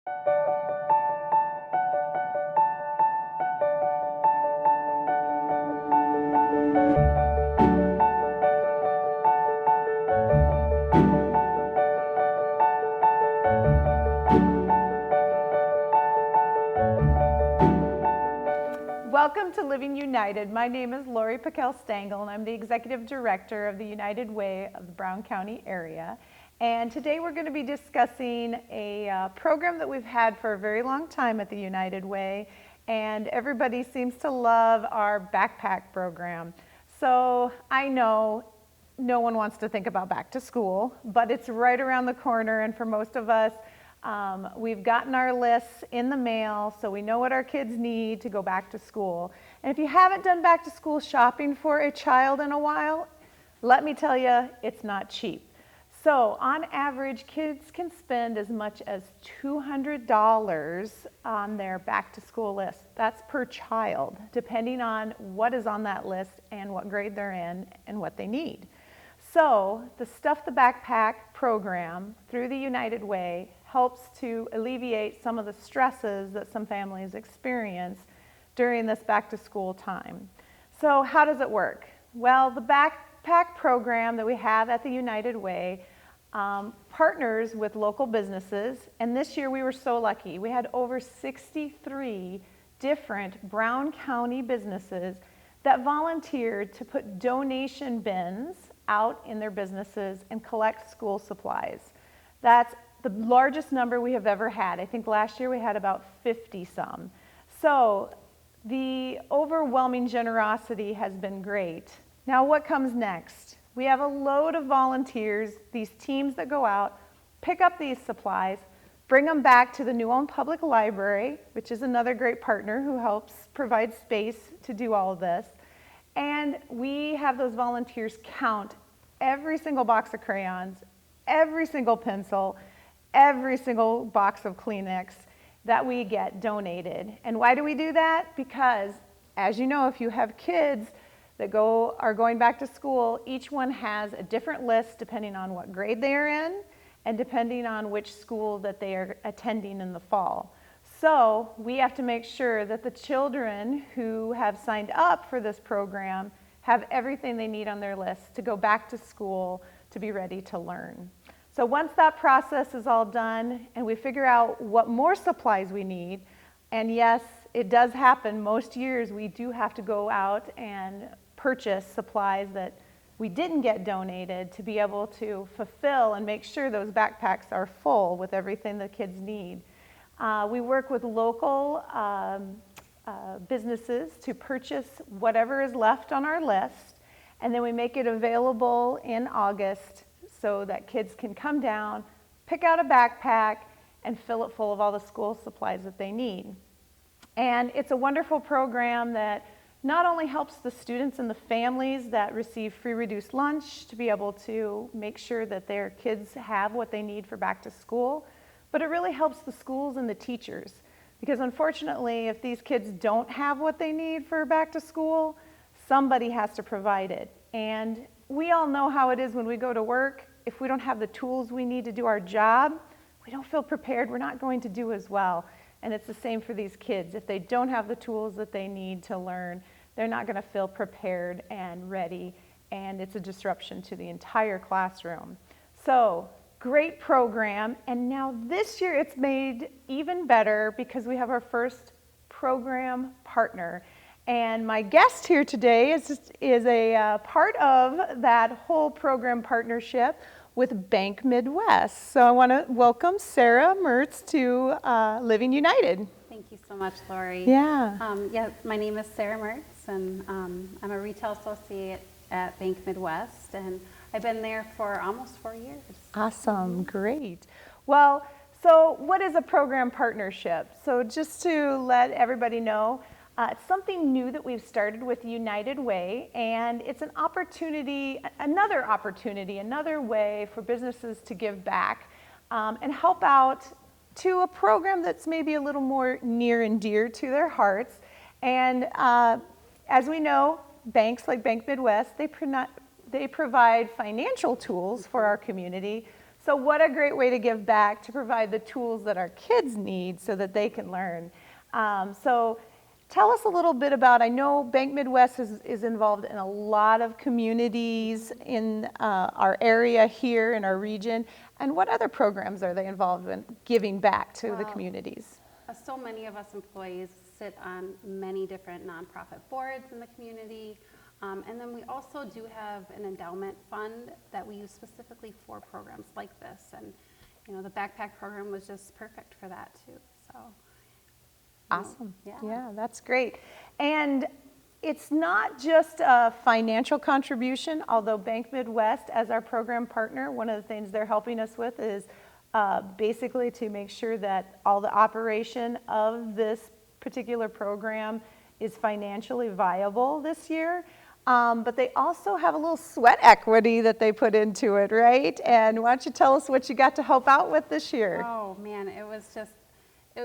Welcome to Living United. My name is Lori Pickell-Stangel, and I'm the Executive Director of the United Way of the Brown County area. And today we're going to be discussing a program that we've had for a very long time at the United Way, and everybody seems to love our backpack program. So I know no one wants to think about back to school, but it's right around the corner, and for most of us, we've gotten our lists in the mail, so we know what our kids need to go back to school. And if you haven't done back to school shopping for a child in a while, let me tell you, it's not cheap. So on average, kids can spend as much as $200 on their back to school list. That's per child, depending on what is on that list and what grade they're in and what they need. So the Stuff the Backpack program through the United Way helps to alleviate some of the stresses that some families experience during this back to school time. So how does it work? Well, the backpack program that we have at the United Way partners with local businesses, and this year we were so lucky. We had over 63 different Brown County businesses that volunteered to put donation bins out in their businesses and collect school supplies. That's the largest number we have ever had. I think last year we had about 50 some. So the overwhelming generosity has been great. Now what comes next? We have a load of volunteers, these teams that go out, pick up these supplies, bring them back to the New Ulm Public Library, which is another great partner who helps provide space to do all of this. And we have those volunteers count every single box of crayons, every single pencil, every single box of Kleenex that we get donated. And why do we do that? Because, as you know, if you have kids that are going back to school, each one has a different list depending on what grade they are in and depending on which school that they are attending in the fall. So we have to make sure that the children who have signed up for this program have everything they need on their list to go back to school to be ready to learn. So once that process is all done and we figure out what more supplies we need, and yes, it does happen most years, we do have to go out and purchase supplies that we didn't get donated to be able to fulfill and make sure those backpacks are full with everything the kids need. We work with local businesses to purchase whatever is left on our list, and then we make it available in August so that kids can come down, pick out a backpack, and fill it full of all the school supplies that they need. And it's a wonderful program that not only helps the students and the families that receive free reduced lunch to be able to make sure that their kids have what they need for back to school, but it really helps the schools and the teachers. Because unfortunately, if these kids don't have what they need for back to school, somebody has to provide it. And we all know how it is when we go to work. If we don't have the tools we need to do our job, we don't feel prepared, we're not going to do as well. And it's the same for these kids. If they don't have the tools that they need to learn, they're not going to feel prepared and ready, and it's a disruption to the entire classroom. So, great program, and now this year it's made even better because we have our first program partner. And my guest here today is a part of that whole program partnership with Bank Midwest. So I want to welcome Sarah Mertz to Living United. Thank you so much, Lori. Yeah. My name is Sarah Mertz, and I'm a retail associate at Bank Midwest, and I've been there for almost 4 years. Awesome, great. Well, so what is a program partnership? So just to let everybody know, it's something new that we've started with United Way, and it's an opportunity, another way for businesses to give back and help out to a program that's maybe a little more near and dear to their hearts. And as we know, banks like Bank Midwest, they provide financial tools for our community. So what a great way to give back, to provide the tools that our kids need so that they can learn. So tell us a little bit about, I know Bank Midwest is involved in a lot of communities in our area here in our region. And what other programs are they involved in giving back to the communities? So many of us employees sit on many different nonprofit boards in the community. And then we also do have an endowment fund that we use specifically for programs like this. And, you know, the backpack program was just perfect for that too. So, awesome. Yeah. Yeah, that's great. And it's not just a financial contribution, although Bank Midwest, as our program partner, one of the things they're helping us with is basically to make sure that all the operation of this particular program is financially viable this year. But they also have a little sweat equity that they put into it, right? And why don't you tell us what you got to help out with this year? Oh man, it was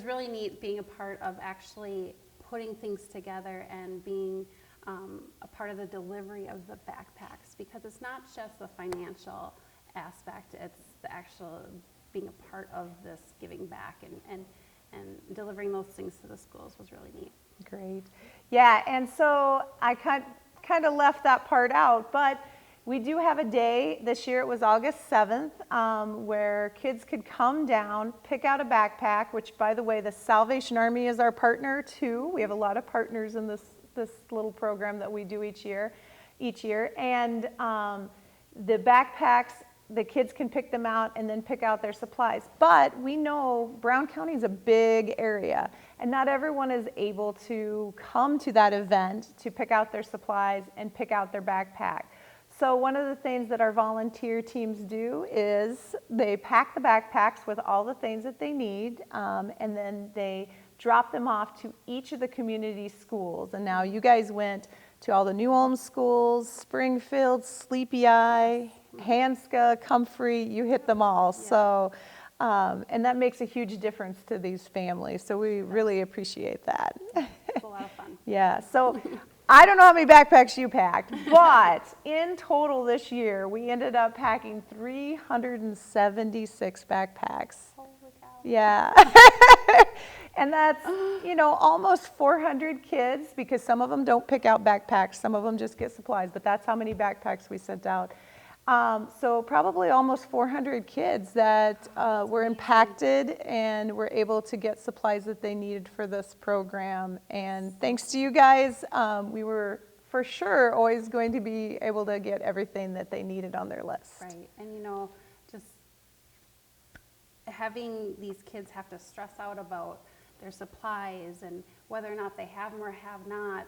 really neat being a part of actually putting things together and being a part of the delivery of the backpacks, because it's not just the financial aspect, it's the actual being a part of this giving back and delivering those things to the schools was really neat. Great. Yeah, and so I kind of left that part out, but we do have a day this year. It was August 7th, where kids could come down, pick out a backpack, which, by the way, the Salvation Army is our partner too. We have a lot of partners in this little program that we do each year. And the backpacks, the kids can pick them out and then pick out their supplies. But we know Brown County is a big area, and not everyone is able to come to that event to pick out their supplies and pick out their backpack. So one of the things that our volunteer teams do is they pack the backpacks with all the things that they need, and then they drop them off to each of the community schools. And now you guys went to all the New Ulm schools, Springfield, Sleepy Eye, Hanska, Comfrey, you hit them all. Yeah. So, and that makes a huge difference to these families. So we really appreciate that. It's a lot of fun. Yeah, so I don't know how many backpacks you packed, but in total this year, we ended up packing 376 backpacks. Holy cow. Yeah. And that's, almost 400 kids, because some of them don't pick out backpacks, some of them just get supplies, but that's how many backpacks we sent out. So probably almost 400 kids that were impacted and were able to get supplies that they needed for this program. And thanks to you guys, we were for sure always going to be able to get everything that they needed on their list. Right, and just having these kids have to stress out about their supplies and whether or not they have them or have not,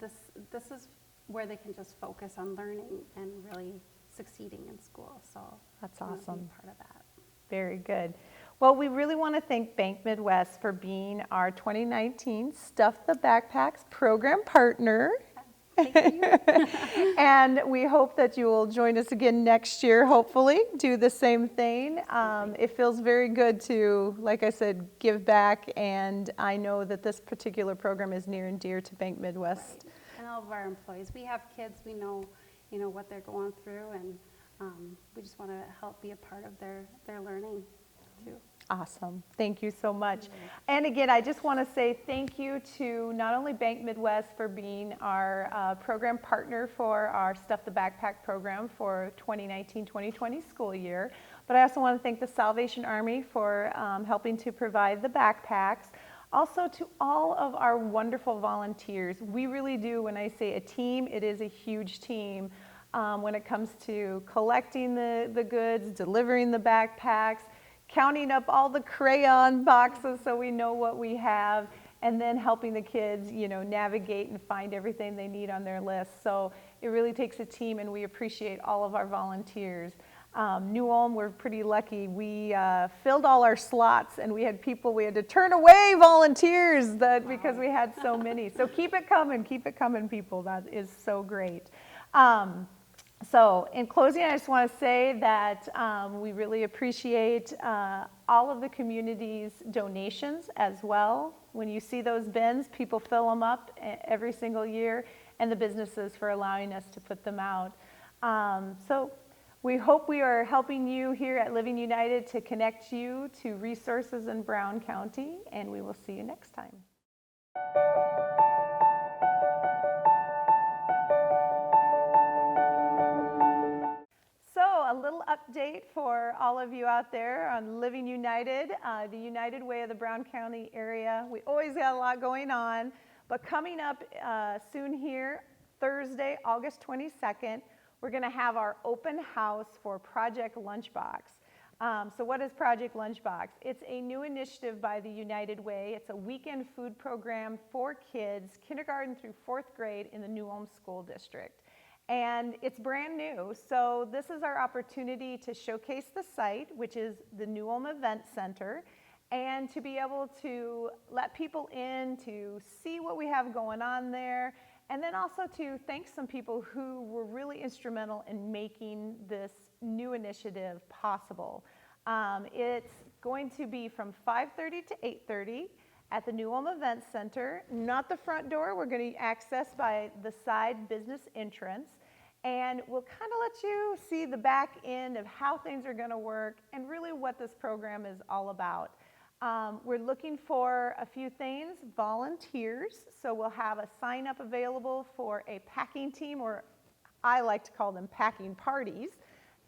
this is where they can just focus on learning and really succeeding in school. So that's awesome. Be part of that. Very good. Well, we really want to thank Bank Midwest for being our 2019 Stuff the Backpacks program partner. Thank you. And we hope that you will join us again next year, hopefully, do the same thing. It feels very good to, like I said, give back, and I know that this particular program is near and dear to Bank Midwest. Right. And all of our employees. We have kids, we know what they're going through, and we just want to help be a part of their learning too. Awesome. Thank you so much. And again, I just want to say thank you to not only Bank Midwest for being our program partner for our Stuff the Backpack program for 2019-2020 school year, but I also want to thank the Salvation Army for helping to provide the backpacks. Also to all of our wonderful volunteers. We really do, when I say a team, it is a huge team when it comes to collecting the goods, delivering the backpacks, counting up all the crayon boxes so we know what we have, and then helping the kids, navigate and find everything they need on their list. So it really takes a team, and we appreciate all of our volunteers. New Ulm, we're pretty lucky. We filled all our slots, and we had we had to turn away volunteers because we had so many. So keep it coming, people. That is so great. So in closing, I just want to say that we really appreciate all of the community's donations as well. When you see those bins, people fill them up every single year, and the businesses for allowing us to put them out. So We hope we are helping you here at Living United to connect you to resources in Brown County, and we will see you next time. So a little update for all of you out there on Living United, the United Way of the Brown County area. We always got a lot going on, but coming up soon here, Thursday, August 22nd, we're going to have our open house for Project Lunchbox. So what is Project Lunchbox? It's a new initiative by the United Way. It's a weekend food program for kids, kindergarten through 4th grade in the New Ulm School District. And it's brand new, so this is our opportunity to showcase the site, which is the New Ulm Event Center, and to be able to let people in to see what we have going on there, and then also to thank some people who were really instrumental in making this new initiative possible. It's going to be from 5:30 to 8:30 at the New Ulm Event Center, not the front door. We're going to access by the side business entrance, and we'll kind of let you see the back end of how things are going to work and really what this program is all about. We're looking for a few things, volunteers, so we'll have a sign up available for a packing team, or I like to call them packing parties.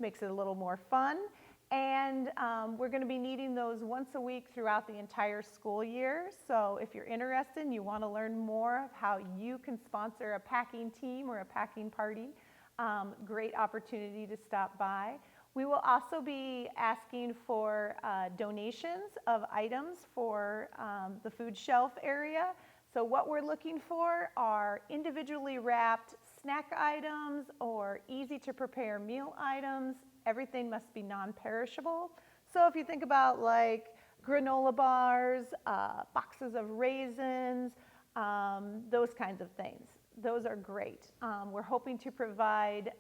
Makes it a little more fun. And we're going to be needing those once a week throughout the entire school year. So if you're interested and you want to learn more of how you can sponsor a packing team or a packing party, great opportunity to stop by. We will also be asking for donations of items for the food shelf area. So what we're looking for are individually wrapped snack items or easy to prepare meal items. Everything must be non-perishable. So if you think about like granola bars, boxes of raisins, those kinds of things, those are great. We're hoping to provide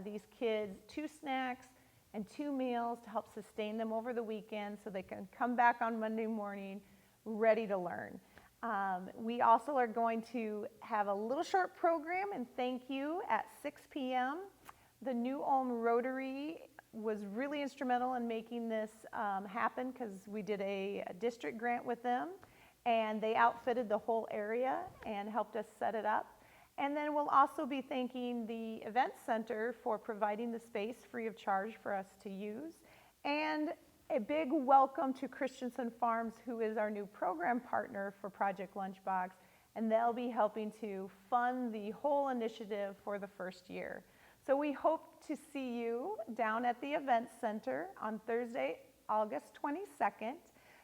these kids 2 snacks and 2 meals to help sustain them over the weekend so they can come back on Monday morning ready to learn. We also are going to have a little short program and thank you at 6 p.m. The New Ulm Rotary was really instrumental in making this happen because we did a district grant with them, and they outfitted the whole area and helped us set it up. And then we'll also be thanking the Event Center for providing the space free of charge for us to use. And a big welcome to Christensen Farms, who is our new program partner for Project Lunchbox, and they'll be helping to fund the whole initiative for the first year. So we hope to see you down at the Event Center on Thursday, August 22nd.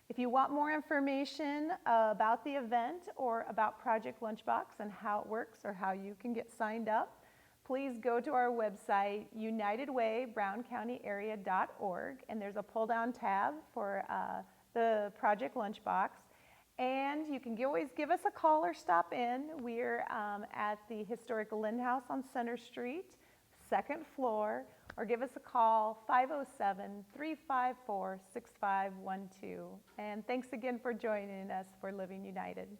If you want more information about the event or about Project Lunchbox and how it works or how you can get signed up, please go to our website, unitedwaybrowncountyarea.org, and there's a pull-down tab for the Project Lunchbox. And you can always give us a call or stop in. We're at the historic Lynn House on Center Street, 2nd floor, or give us a call, 507-354-6512. And thanks again for joining us for Living United.